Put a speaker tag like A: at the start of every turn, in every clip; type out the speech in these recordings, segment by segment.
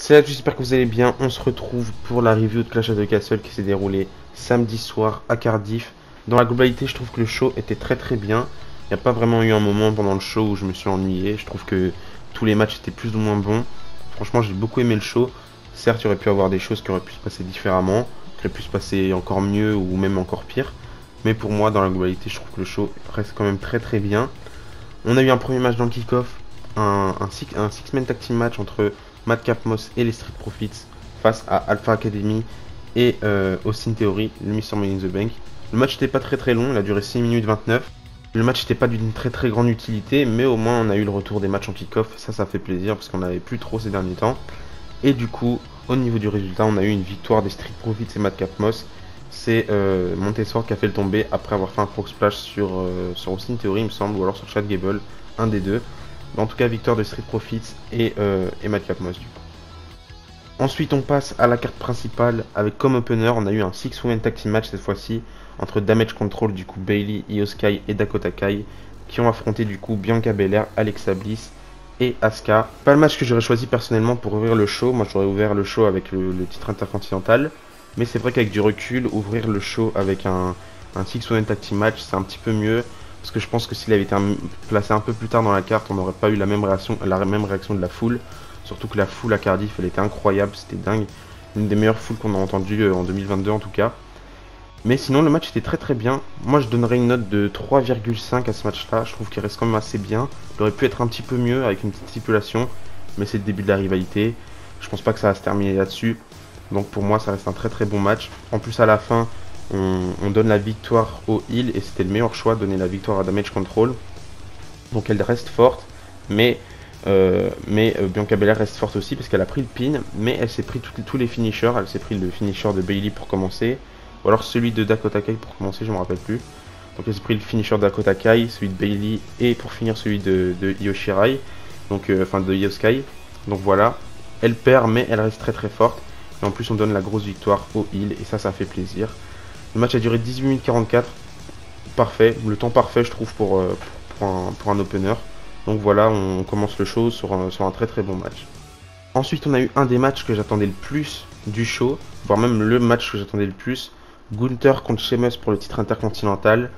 A: Salut, j'espère que vous allez bien. On se retrouve pour la review de Clash of the Castle qui s'est déroulée samedi soir à Cardiff. Dans la globalité, je trouve que le show était très bien. Il n'y a pas vraiment eu un moment pendant le show où je me suis ennuyé. Je trouve que tous les matchs étaient plus ou moins bons. Franchement, j'ai beaucoup aimé le show. Certes, il y aurait pu avoir des choses qui auraient pu se passer différemment, qui auraient pu se passer encore mieux ou même encore pire. Mais pour moi, dans la globalité, je trouve que le show reste quand même très bien. On a eu un premier match dans le kick-off, un six-man tag team match entre Madcap Moss et les Street Profits face à Alpha Academy et Austin Theory, le Mr. Money in the Bank. Le match n'était pas très long, il a duré 6 minutes 29. Le match n'était pas d'une très grande utilité, mais au moins on a eu le retour des matchs en kick-off, ça fait plaisir parce qu'on n'avait plus trop ces derniers temps. Et du coup, au niveau du résultat, on a eu une victoire des Street Profits et Madcap Moss. C'est Montesfort qui a fait le tomber après avoir fait un frog splash sur Austin Theory, il me semble, ou alors sur Chad Gable, un des deux. Mais en tout cas, victoire de Street Profits et Madcap Moss du coup. Ensuite, on passe à la carte principale avec comme opener, on a eu un 6-woman tag team match cette fois-ci entre Damage Control, du coup Bailey, Io Sky et Dakota Kai qui ont affronté du coup Bianca Belair, Alexa Bliss et Asuka. Pas le match que j'aurais choisi personnellement pour ouvrir le show, moi j'aurais ouvert le show avec le titre intercontinental, mais c'est vrai qu'avec du recul, ouvrir le show avec un 6-woman tag team match c'est un petit peu mieux. Parce que je pense que s'il avait été placé un peu plus tard dans la carte, on n'aurait pas eu la même réaction de la foule. Surtout que la foule à Cardiff, elle était incroyable, c'était dingue. Une des meilleures foules qu'on a entendues en 2022 en tout cas. Mais sinon, le match était très bien. Moi, je donnerais une note de 3,5 à ce match-là. Je trouve qu'il reste quand même assez bien. Il aurait pu être un petit peu mieux avec une petite stipulation. Mais c'est le début de la rivalité. Je pense pas que ça va se terminer là-dessus. Donc pour moi, ça reste un très bon match. En plus, à la fin, on donne la victoire au Heal. Et c'était le meilleur choix, donner la victoire à Damage Control. Donc elle reste forte. Mais Bianca Belair reste forte aussi parce qu'elle a pris le pin, mais elle s'est pris tous les finishers. Elle s'est pris le finisher de Bailey pour commencer, ou alors celui de Dakota Kai pour commencer, je me rappelle plus. Donc elle s'est pris le finisher de Dakota Kai, celui de Bailey et pour finir celui de Io Shirai, donc enfin de Io Sky. Donc voilà, elle perd mais elle reste très forte. Et en plus on donne la grosse victoire au heal et ça fait plaisir. Le match a duré 18 minutes 44, parfait, le temps parfait je trouve pour un opener. Donc voilà, on commence le show sur un très bon match. Ensuite, on a eu un des matchs que j'attendais le plus du show, voire même le match que j'attendais le plus. Gunther contre Sheamus pour le titre intercontinental.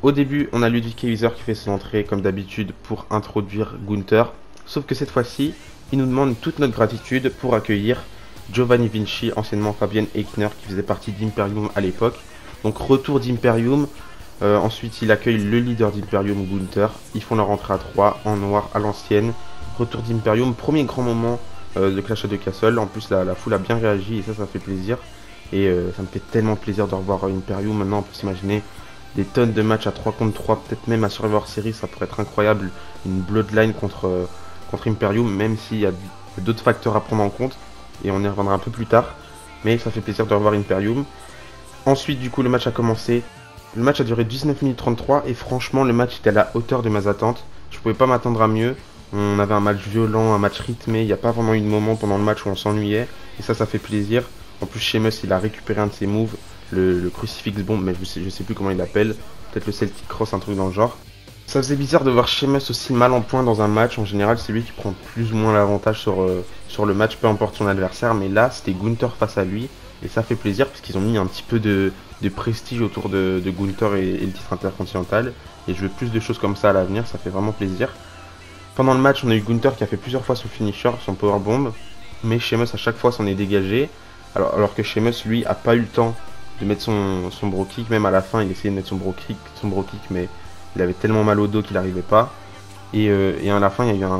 A: Au début, on a Ludwig Kaiser qui fait son entrée comme d'habitude pour introduire Gunther. Sauf que cette fois-ci, il nous demande toute notre gratitude pour accueillir Giovanni Vinci, anciennement Fabian Eichner, qui faisait partie d'Imperium à l'époque. Donc retour d'Imperium. Ensuite, il accueille le leader d'Imperium, Gunther. Ils font leur entrée à 3 en noir à l'ancienne. Retour d'Imperium, premier grand moment de Clash of the Castle. En plus, la foule a bien réagi et ça fait plaisir. Et ça me fait tellement plaisir de revoir Imperium. Maintenant, on peut s'imaginer des tonnes de matchs à 3 contre 3, peut-être même à Survivor Series. Ça pourrait être incroyable. Une Bloodline contre Imperium, même s'il y a d'autres facteurs à prendre en compte. Et on y reviendra un peu plus tard. Mais ça fait plaisir de revoir Imperium. Ensuite, du coup, le match a commencé. Le match a duré 19 minutes 33 et franchement le match était à la hauteur de mes attentes. Je pouvais pas m'attendre à mieux. On avait un match violent, un match rythmé, il n'y a pas vraiment eu de moment pendant le match où on s'ennuyait. Et ça fait plaisir. En plus Sheamus il a récupéré un de ses moves, le crucifix bomb, mais je sais plus comment il l'appelle. Peut-être le Celtic Cross, un truc dans le genre. Ça faisait bizarre de voir Sheamus aussi mal en point dans un match. En général c'est lui qui prend plus ou moins l'avantage sur le match, peu importe son adversaire. Mais là c'était Gunther face à lui. Et ça fait plaisir parce qu'ils ont mis un petit peu de prestige autour de Gunther et le titre intercontinental. Et je veux plus de choses comme ça à l'avenir, ça fait vraiment plaisir. Pendant le match, on a eu Gunther qui a fait plusieurs fois son finisher, son powerbomb. Mais Sheamus à chaque fois s'en est dégagé. Alors que Sheamus lui a pas eu le temps de mettre son bro kick. Même à la fin il essayait de mettre son bro kick mais il avait tellement mal au dos qu'il n'arrivait pas. Et à la fin il y a eu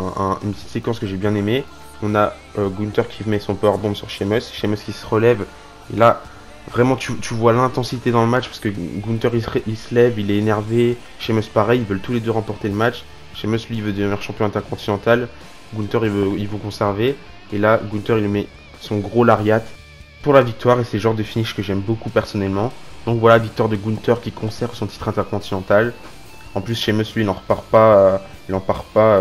A: une petite séquence que j'ai bien aimée. On a Gunther qui met son powerbomb sur Sheamus qui se relève. Et là, vraiment, tu vois l'intensité dans le match parce que Gunther il se lève, il est énervé. Sheamus pareil, ils veulent tous les deux remporter le match. Sheamus lui il veut devenir champion intercontinental. Gunther il veut conserver. Et là, Gunther il met son gros lariat pour la victoire. Et c'est le genre de finish que j'aime beaucoup personnellement. Donc voilà, victoire de Gunther qui conserve son titre intercontinental. En plus, Sheamus lui il n'en repart pas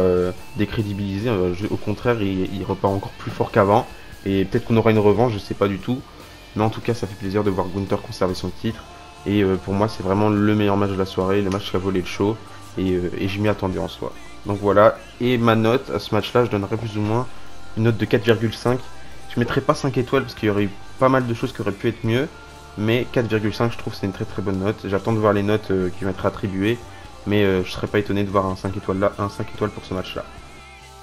A: décrédibilisé. Au contraire, il repart encore plus fort qu'avant. Et peut-être qu'on aura une revanche, je sais pas du tout. Mais en tout cas, ça fait plaisir de voir Gunther conserver son titre. Et pour moi, c'est vraiment le meilleur match de la soirée, le match qui a volé le show. Et je m'y attendais en soi. Donc voilà. Et ma note à ce match-là, je donnerais plus ou moins une note de 4,5. Je mettrais pas 5 étoiles parce qu'il y aurait eu pas mal de choses qui auraient pu être mieux. Mais 4,5 je trouve c'est une très très bonne note. J'attends de voir les notes qui vont être attribuées. Mais je serais pas étonné de voir un 5 étoiles là, un 5 étoiles pour ce match là.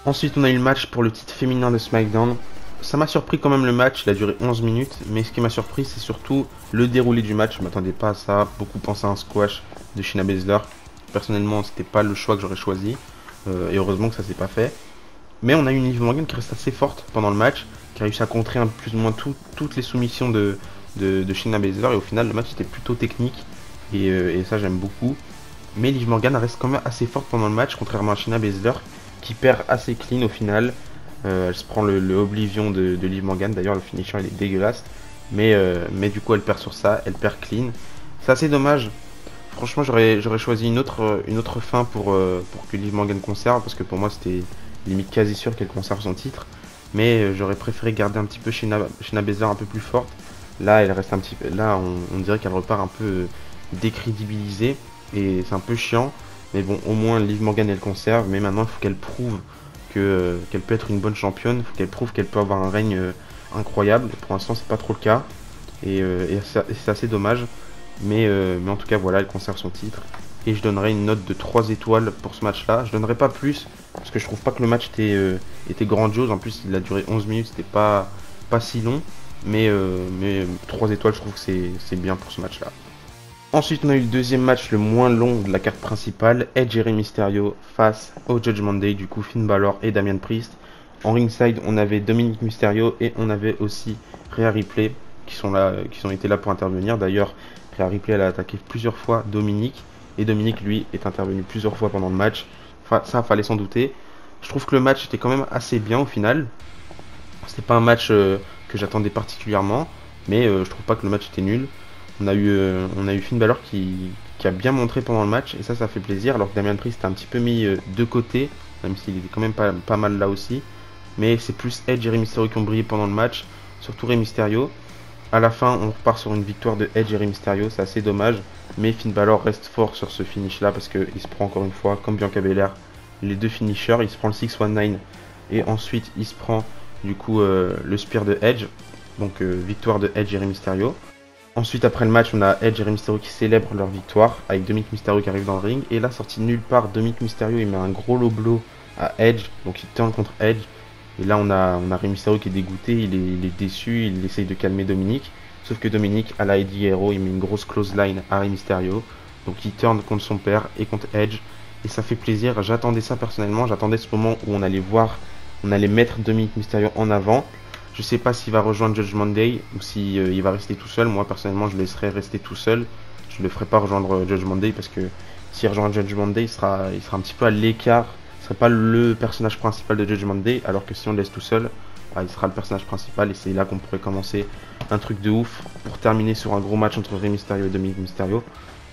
A: Ensuite on a eu le match pour le titre féminin de SmackDown. Ça m'a surpris quand même le match, il a duré 11 minutes. Mais ce qui m'a surpris c'est surtout le déroulé du match. Je m'attendais pas à ça. Beaucoup pensaient à un squash de Shayna Baszler. Personnellement c'était pas le choix que j'aurais choisi. Et heureusement que ça s'est pas fait. Mais on a eu une Liv Morgan qui reste assez forte pendant le match, qui a réussi à contrer plus ou moins toutes les soumissions de Shayna Baszler. Et au final, le match était plutôt technique. Et ça, j'aime beaucoup. Mais Liv Morgan reste quand même assez forte pendant le match, contrairement à Shayna Baszler, qui perd assez clean au final. Elle se prend le Oblivion de Liv Morgan. D'ailleurs, le finisher, il est dégueulasse. Mais du coup, elle perd sur ça. Elle perd clean. C'est assez dommage. Franchement, j'aurais choisi une autre fin pour que Liv Morgan conserve. Parce que pour moi, c'était limite quasi sûr qu'elle conserve son titre. Mais j'aurais préféré garder un petit peu Shayna Baszler un peu plus forte. Là, elle reste un petit peu. Là, on dirait qu'elle repart un peu décrédibilisée. Et c'est un peu chiant. Mais bon, au moins Liv Morgan elle conserve. Mais maintenant, il faut qu'elle prouve qu'elle peut être une bonne championne. Il faut qu'elle prouve qu'elle peut avoir un règne incroyable. Pour l'instant, c'est pas trop le cas. Et c'est assez dommage. Mais en tout cas, voilà, elle conserve son titre. Et je donnerai une note de 3 étoiles pour ce match-là. Je donnerai pas plus. Parce que je trouve pas que le match était grandiose. En plus, il a duré 11 minutes. C'était pas si long. Mais 3 étoiles, je trouve que c'est bien pour ce match-là. Ensuite, on a eu le deuxième match le moins long de la carte principale. Edge et Rey Mysterio face au Judgment Day. Du coup, Finn Balor et Damian Priest. En ringside, on avait Dominic Mysterio et on avait aussi Rhea Ripley qui ont été là pour intervenir. D'ailleurs, Rhea Ripley elle a attaqué plusieurs fois Dominic. Et Dominic, lui, est intervenu plusieurs fois pendant le match. Enfin, ça, fallait s'en douter. Je trouve que le match était quand même assez bien au final. C'était pas un match que j'attendais particulièrement. Mais je trouve pas que le match était nul. On a eu Finn Balor qui a bien montré pendant le match. Et ça fait plaisir. Alors que Damian Priest était un petit peu mis de côté. Même s'il était quand même pas mal là aussi. Mais c'est plus Edge et Rey Mysterio qui ont brillé pendant le match. Surtout Rey Mysterio. À la fin, on repart sur une victoire de Edge et Rey Mysterio. C'est assez dommage. Mais Finn Balor reste fort sur ce finish là. Parce qu'il se prend encore une fois, comme Bianca Belair, les deux finishers. Il se prend le 619. Et ensuite, il se prend du coup le spear de Edge. Donc victoire de Edge et Rey Mysterio. Ensuite, après le match, on a Edge et Rey Mysterio qui célèbrent leur victoire avec Dominic Mysterio qui arrive dans le ring. Et là, sorti de nulle part, Dominic Mysterio il met un gros low blow à Edge. Donc il turn contre Edge. Et là, on a Rey Mysterio qui est dégoûté, il est déçu, il essaye de calmer Dominic. Sauf que Dominic, à la Eddie Guerrero, il met une grosse close line à Rey Mysterio. Donc il turn contre son père et contre Edge. Et ça fait plaisir. J'attendais ça personnellement. J'attendais ce moment où on allait mettre Dominic Mysterio en avant. Je sais pas s'il va rejoindre Judgment Day ou si il va rester tout seul. Moi personnellement je le laisserai rester tout seul. Je le ferai pas rejoindre Judgment Day parce que s'il rejoint Judgment Day il sera un petit peu à l'écart. Il serait pas le personnage principal de Judgment Day. Alors que si on le laisse tout seul, il sera le personnage principal. Et c'est là qu'on pourrait commencer un truc de ouf pour terminer sur un gros match entre Rey Mysterio et Dominic Mysterio.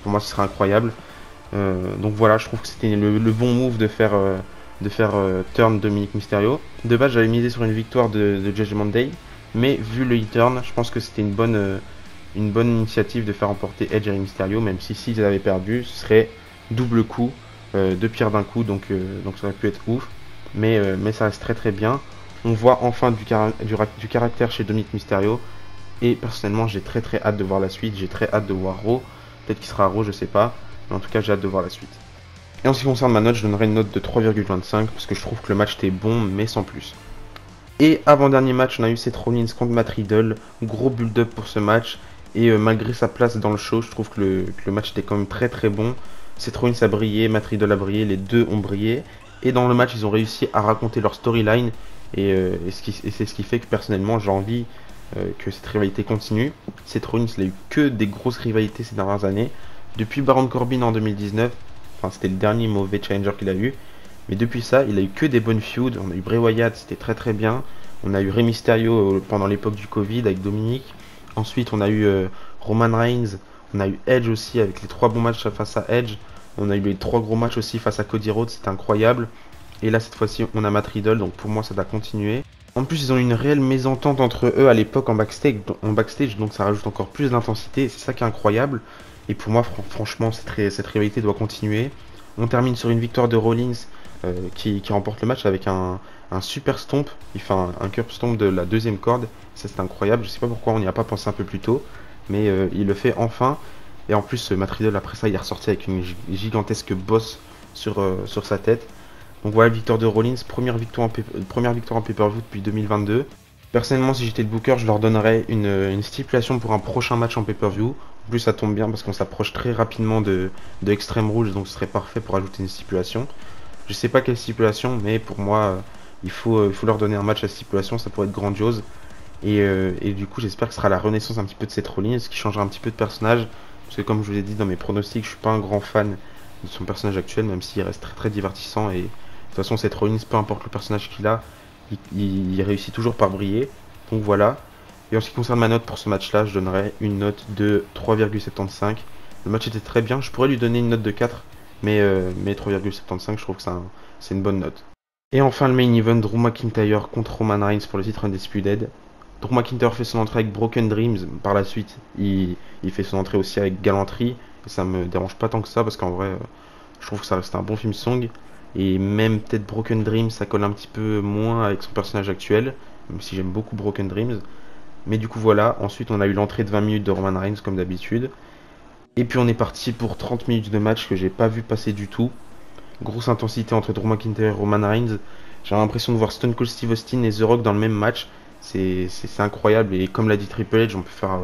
A: Pour moi ce serait incroyable. Donc voilà, je trouve que c'était le bon move de faire turn Dominic Mysterio. De base j'avais misé sur une victoire de Judgment Day, mais vu le turn, je pense que c'était une bonne initiative de faire remporter Edge et Rey Mysterio, même si s'ils avaient perdu, ce serait double coup, deux pierres d'un coup, donc ça aurait pu être ouf, mais ça reste très très bien. On voit enfin du caractère chez Dominic Mysterio, et personnellement j'ai très très hâte de voir la suite, j'ai très hâte de voir Raw, peut-être qu'il sera Raw, je sais pas, mais en tout cas j'ai hâte de voir la suite. Et en ce qui concerne ma note, je donnerai une note de 3,25 parce que je trouve que le match était bon, mais sans plus. Et avant-dernier match, on a eu Seth Rollins contre Matt Riddle. Gros build-up pour ce match. Et malgré sa place dans le show, je trouve que le match était quand même très très bon. Seth Rollins a brillé, Matt Riddle a brillé, les deux ont brillé. Et dans le match, ils ont réussi à raconter leur storyline. Et c'est ce qui fait que personnellement, j'ai envie que cette rivalité continue. Seth Rollins n'a eu que des grosses rivalités ces dernières années. Depuis Baron Corbin en 2019. Enfin, c'était le dernier mauvais challenger qu'il a eu. Mais depuis ça, il a eu que des bonnes feuds. On a eu Bray Wyatt, c'était très très bien. On a eu Rey Mysterio pendant l'époque du Covid avec Dominic. Ensuite, on a eu Roman Reigns. On a eu Edge aussi avec les 3 bons matchs face à Edge. On a eu les 3 gros matchs aussi face à Cody Rhodes, c'était incroyable. Et là, cette fois-ci, on a Matt Riddle. Donc pour moi, ça doit continuer. En plus, ils ont eu une réelle mésentente entre eux à l'époque en backstage. Donc ça rajoute encore plus d'intensité. C'est ça qui est incroyable. Et pour moi, franchement, cette rivalité doit continuer. On termine sur une victoire de Rollins qui remporte le match avec un un super stomp. Il fait un curb stomp de la deuxième corde. Ça, c'est incroyable. Je sais pas pourquoi on n'y a pas pensé un peu plus tôt. Mais il le fait enfin. Et en plus, Matt Riddle, après ça, il est ressorti avec une gigantesque bosse sur sa tête. Donc voilà, victoire de Rollins. Première victoire en pay-per-view depuis 2022. Personnellement, si j'étais le booker, je leur donnerais une stipulation pour un prochain match en pay-per-view. En plus, ça tombe bien parce qu'on s'approche très rapidement de Extreme Rules, donc ce serait parfait pour ajouter une stipulation. Je sais pas quelle stipulation, mais pour moi, il faut leur donner un match à stipulation, ça pourrait être grandiose. Et du coup, j'espère que ce sera la renaissance un petit peu de cette Rollins, ce qui changera un petit peu de personnage. Parce que comme je vous l'ai dit dans mes pronostics, je suis pas un grand fan de son personnage actuel, même s'il reste très très divertissant. Et de toute façon, cette Rollins, peu importe le personnage qu'il a, il réussit toujours par briller. Donc voilà. Et en ce qui concerne ma note pour ce match-là, je donnerais une note de 3,75. Le match était très bien, je pourrais lui donner une note de 4, mais 3,75, je trouve que c'est une bonne note. Et enfin, le main event, Drew McIntyre contre Roman Reigns pour le titre Undisputed. Drew McIntyre fait son entrée avec Broken Dreams. Par la suite, il fait son entrée aussi avec Galanterie. Et ça me dérange pas tant que ça parce qu'en vrai, je trouve que ça reste un bon film song. Et même peut-être Broken Dreams, ça colle un petit peu moins avec son personnage actuel. Même si j'aime beaucoup Broken Dreams. Mais du coup, voilà. Ensuite, on a eu l'entrée de 20 minutes de Roman Reigns comme d'habitude. Et puis, on est parti pour 30 minutes de match que j'ai pas vu passer du tout. Grosse intensité entre Drew McIntyre et Roman Reigns. J'ai l'impression de voir Stone Cold Steve Austin et The Rock dans le même match. C'est incroyable. Et comme l'a dit Triple H, on peut faire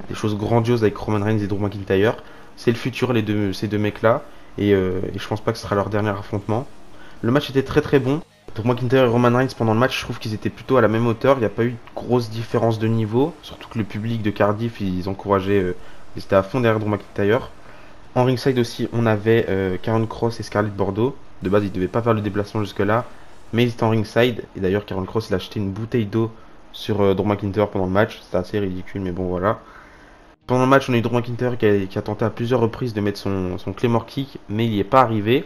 A: des choses grandioses avec Roman Reigns et Drew McIntyre. C'est le futur, ces deux mecs-là. Et je pense pas que ce sera leur dernier affrontement. Le match était très très bon. Drew McIntyre et Roman Reigns pendant le match, je trouve qu'ils étaient plutôt à la même hauteur. Il n'y a pas eu de grosse différence de niveau. Surtout que le public de Cardiff, ils encourageaient. Ils étaient à fond derrière Drew McIntyre. En ringside aussi, on avait Karen Cross et Scarlett Bordeaux. De base, ils ne devaient pas faire le déplacement jusque-là, mais ils étaient en ringside. Et d'ailleurs, Karen Cross, il a acheté une bouteille d'eau sur Drew McIntyre pendant le match. C'était assez ridicule, mais bon, voilà. Pendant le match, on a eu Drew McIntyre qui a tenté à plusieurs reprises de mettre son Claymore Kick, mais il n'y est pas arrivé.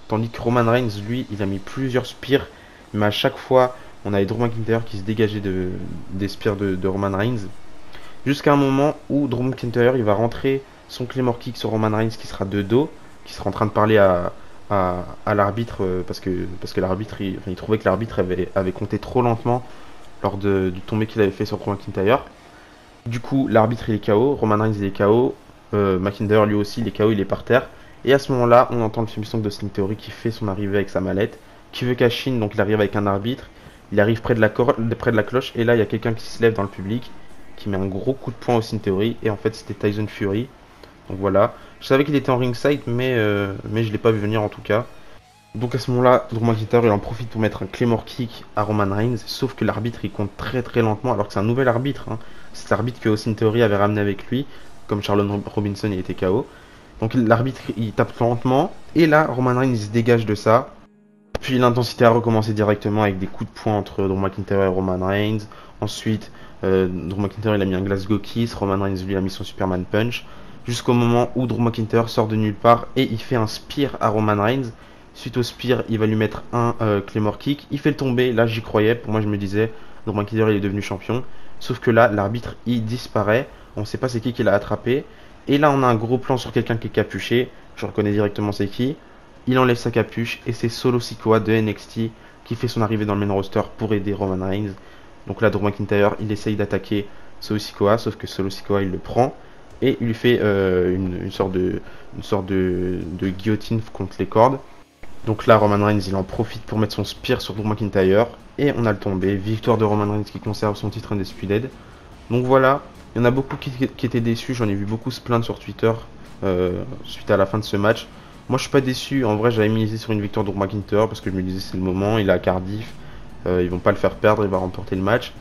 A: Tandis que Roman Reigns, lui, il a mis plusieurs spears, mais à chaque fois, on avait Drew McIntyre qui se dégageait des spears de Roman Reigns. Jusqu'à un moment où Drew McIntyre, il va rentrer son Claymore Kick sur Roman Reigns qui sera de dos, qui sera en train de parler à l'arbitre parce que l'arbitre il trouvait que l'arbitre avait compté trop lentement lors du tombé qu'il avait fait sur Drew McIntyre. Du coup, l'arbitre il est KO, Roman Reigns il est KO, McIntyre lui aussi il est KO, il est par terre. Et à ce moment-là, on entend le film song d'Austin Theory qui fait son arrivée avec sa mallette, qui veut cash in, donc il arrive avec un arbitre, il arrive près de la cloche, et là il y a quelqu'un qui se lève dans le public, qui met un gros coup de poing à Austin Theory, et en fait c'était Tyson Fury. Donc voilà, je savais qu'il était en ringside, mais je l'ai pas vu venir en tout cas. Donc à ce moment-là, Drew McIntyre il en profite pour mettre un Claymore Kick à Roman Reigns, sauf que l'arbitre il compte très très lentement, alors que c'est un nouvel arbitre. Hein. C'est l'arbitre que Austin Theory avait ramené avec lui, comme Charlon Robinson il était KO. Donc l'arbitre il tape lentement, et là Roman Reigns il se dégage de ça. Puis l'intensité a recommencé directement avec des coups de poing entre Drew McIntyre et Roman Reigns. Ensuite, Drew McIntyre il a mis un Glasgow Kiss, Roman Reigns lui a mis son Superman Punch. Jusqu'au moment où Drew McIntyre sort de nulle part et il fait un spear à Roman Reigns. Suite au spear, il va lui mettre un Claymore Kick. Il fait le tomber, là j'y croyais, pour moi je me disais, Drew McIntyre il est devenu champion. Sauf que là, l'arbitre il disparaît, on ne sait pas c'est qui l'a attrapé. Et là on a un gros plan sur quelqu'un qui est capuché, je reconnais directement c'est qui. Il enlève sa capuche et c'est Solo Sikoa de NXT qui fait son arrivée dans le main roster pour aider Roman Reigns. Donc là Drew McIntyre il essaye d'attaquer Solo Sikoa, sauf que Solo Sikoa il le prend. Et il lui fait une sorte de guillotine contre les cordes. Donc là, Roman Reigns, il en profite pour mettre son spear sur Drew McIntyre. Et on a le tombé. Victoire de Roman Reigns qui conserve son titre Undisputed. Donc voilà, il y en a beaucoup qui étaient déçus. J'en ai vu beaucoup se plaindre sur Twitter suite à la fin de ce match. Moi, je suis pas déçu. En vrai, j'avais misé sur une victoire de Drew McIntyre parce que je me disais c'est le moment. Il est à Cardiff. Ils vont pas le faire perdre. Il va remporter le match.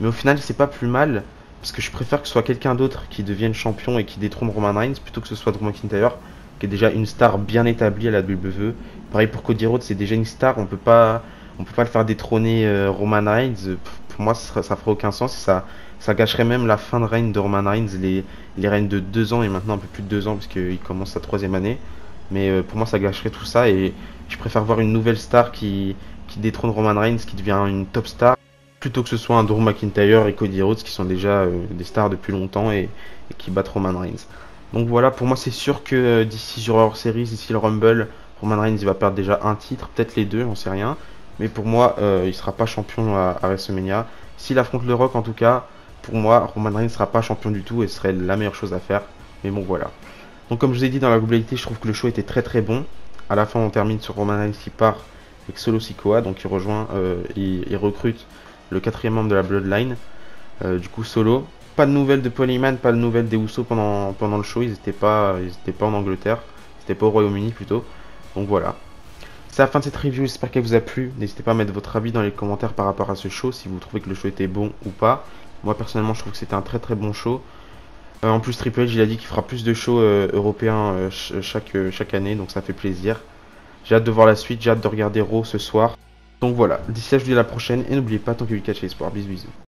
A: Mais au final, c'est pas plus mal. Parce que je préfère que ce soit quelqu'un d'autre qui devienne champion et qui détrône Roman Reigns plutôt que ce soit Drew McIntyre, qui est déjà une star bien établie à la WWE. Pareil pour Cody Rhodes, c'est déjà une star, on peut pas le faire détrôner Roman Reigns. Pour moi, ça ferait aucun sens et ça gâcherait même la fin de règne de Roman Reigns, les règnes de 2 ans et maintenant un peu plus de 2 ans parce qu'il commence sa 3e année. Mais pour moi, ça gâcherait tout ça et je préfère voir une nouvelle star qui détrône Roman Reigns, qui devient une top star, plutôt que ce soit un Drew McIntyre et Cody Rhodes qui sont déjà des stars depuis longtemps et qui battent Roman Reigns. Donc voilà, pour moi c'est sûr que d'ici Survivor Series, d'ici le Rumble, Roman Reigns il va perdre déjà un titre, peut-être les deux, j'en sais rien. Mais pour moi, il sera pas champion à WrestleMania. S'il affronte le Rock, en tout cas, pour moi, Roman Reigns ne sera pas champion du tout et ce serait la meilleure chose à faire. Mais bon, voilà. Donc, comme je vous ai dit dans la globalité, je trouve que le show était très très bon. À la fin, on termine sur Roman Reigns qui part avec Solo Sikoa. Donc, il rejoint, il recrute le quatrième membre de la Bloodline. Du coup, Solo. Pas de nouvelles de Paul Heyman, pas de nouvelles des Usos pendant le show. Ils n'étaient pas en Angleterre. Ils n'étaient pas au Royaume-Uni plutôt. Donc voilà. C'est la fin de cette review, j'espère qu'elle vous a plu. N'hésitez pas à mettre votre avis dans les commentaires par rapport à ce show, si vous trouvez que le show était bon ou pas. Moi personnellement je trouve que c'était un très très bon show. En plus Triple H il a dit qu'il fera plus de shows européens chaque année, donc ça fait plaisir. J'ai hâte de voir la suite, j'ai hâte de regarder Raw ce soir. Donc voilà, d'ici là je vous dis à la prochaine et n'oubliez pas tant que vous catch les sports. Bisous bisous.